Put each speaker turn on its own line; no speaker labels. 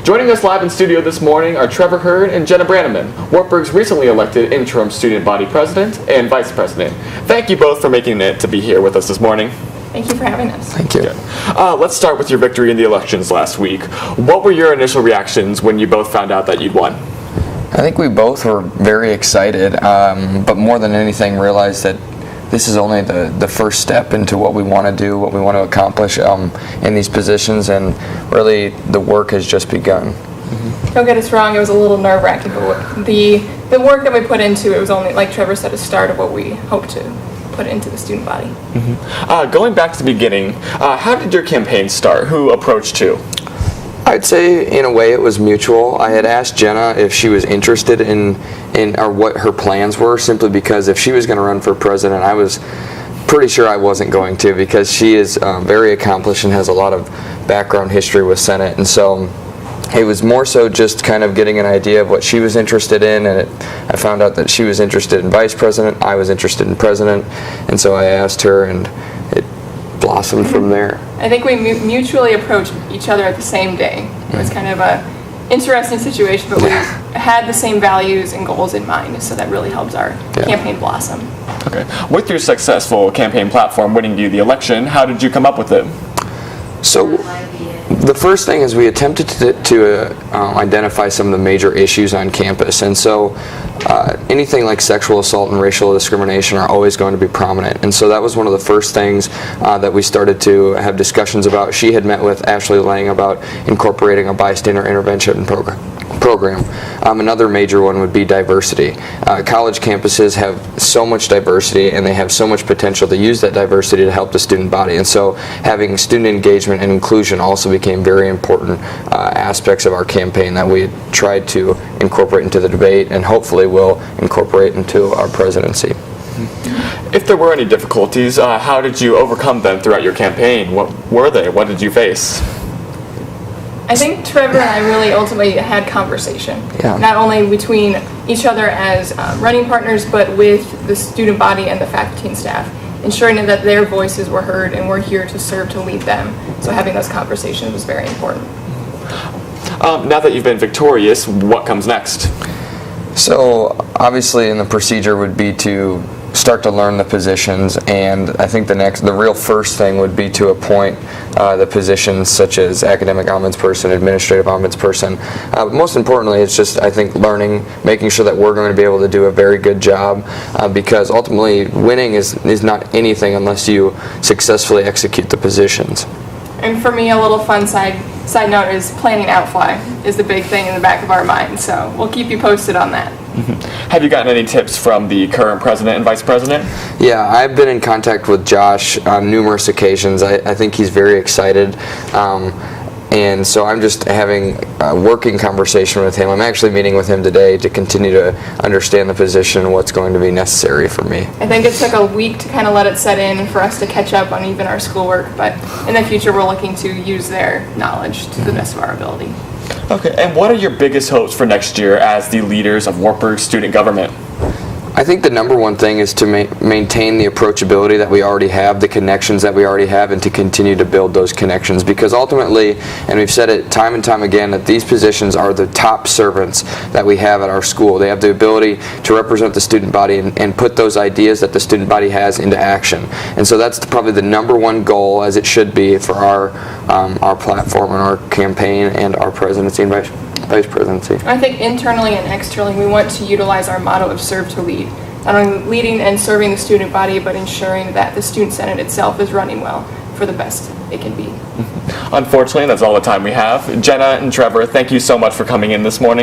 Joining us live in studio this morning are Trevor Hurd and Jenna Branneman, Wartburg's recently elected interim student body president and vice president. Thank you both for making it to be here with us this morning.
Thank you for having us.
Thank you.
Let's start with your victory in the elections last week. What were your initial reactions when you both found out that you'd won?
I think we both were very excited, but more than anything realized that this is only the first step into what we want to do, what we want to accomplish in these positions, and really the work has just begun.
Don't get us wrong, it was a little nerve-wracking, but the work that we put into it was only, like Trevor said, a start of what we hope to put into the student body.
Going back to the beginning, how did your campaign start? Who approached who?
I'd say in a way it was mutual. I had asked Jenna if she was interested in or what her plans were, simply because if she was going to run for president, I was pretty sure I wasn't going to, because she is very accomplished and has a lot of background history with Senate, and so it was more so just kind of getting an idea of what she was interested in, and I found out that she was interested in vice president, I was interested in president, and so I asked her, and it blossomed from there.
I think we mutually approached each other at the same day. It was kind of a interesting situation, but we had the same values and goals in mind, so that really helps our campaign blossom.
Okay. With your successful campaign platform winning you the election, how did you come up with it?
So the first thing is we attempted to identify some of the major issues on campus, and so anything like sexual assault and racial discrimination are always going to be prominent, and so that was one of the first things that we started to have discussions about. She had met with Ashley Lang about incorporating a bystander intervention program. Another major one would be diversity. College campuses have so much diversity, and they have so much potential to use that diversity to help the student body, and so having student engagement and inclusion also became very important aspects of our campaign that we tried to incorporate into the debate, and hopefully will incorporate into our presidency.
If there were any difficulties, how did you overcome them throughout your campaign? What were they? What did you face?
I think Trevor and I really ultimately had conversation,
Yeah.
not only between each other as running partners, but with the student body and the faculty and staff, ensuring that their voices were heard, and we're here to serve to lead them. So having those conversations was very important.
Now that you've been victorious, what comes next?
So obviously, in the procedure would be to start to learn the positions, and I think the real first thing would be to appoint the positions such as academic ombudsperson, administrative ombudsperson. Most importantly, it's just, I think, learning, making sure that we're going to be able to do a very good job, because ultimately winning is not anything unless you successfully execute the positions.
And for me, a little fun side note is planning outfly is the big thing in the back of our mind, so we'll keep you posted on that.
Have you gotten any tips from the current president and vice president?
Yeah, I've been in contact with Josh on numerous occasions. I think he's very excited, and so I'm just having a working conversation with him. I'm actually meeting with him today to continue to understand the position and what's going to be necessary for me.
I think it took a week to kind of let it set in and for us to catch up on even our schoolwork, but in the future we're looking to use their knowledge to the best of our ability.
Okay, and what are your biggest hopes for next year as the leaders of Wartburg student government?
I think the number one thing is to maintain the approachability that we already have, the connections that we already have, and to continue to build those connections, because ultimately, and we've said it time and time again, that these positions are the top servants that we have at our school. They have the ability to represent the student body and put those ideas that the student body has into action, and so that's probably the number one goal, as it should be, for our platform and our campaign and our presidency and vice presidency.
I think internally and externally we want to utilize our motto of serve to lead. Not only leading and serving the student body, but ensuring that the student senate itself is running well for the best it can be.
Unfortunately, that's all the time we have. Jenna and Trevor, thank you so much for coming in this morning.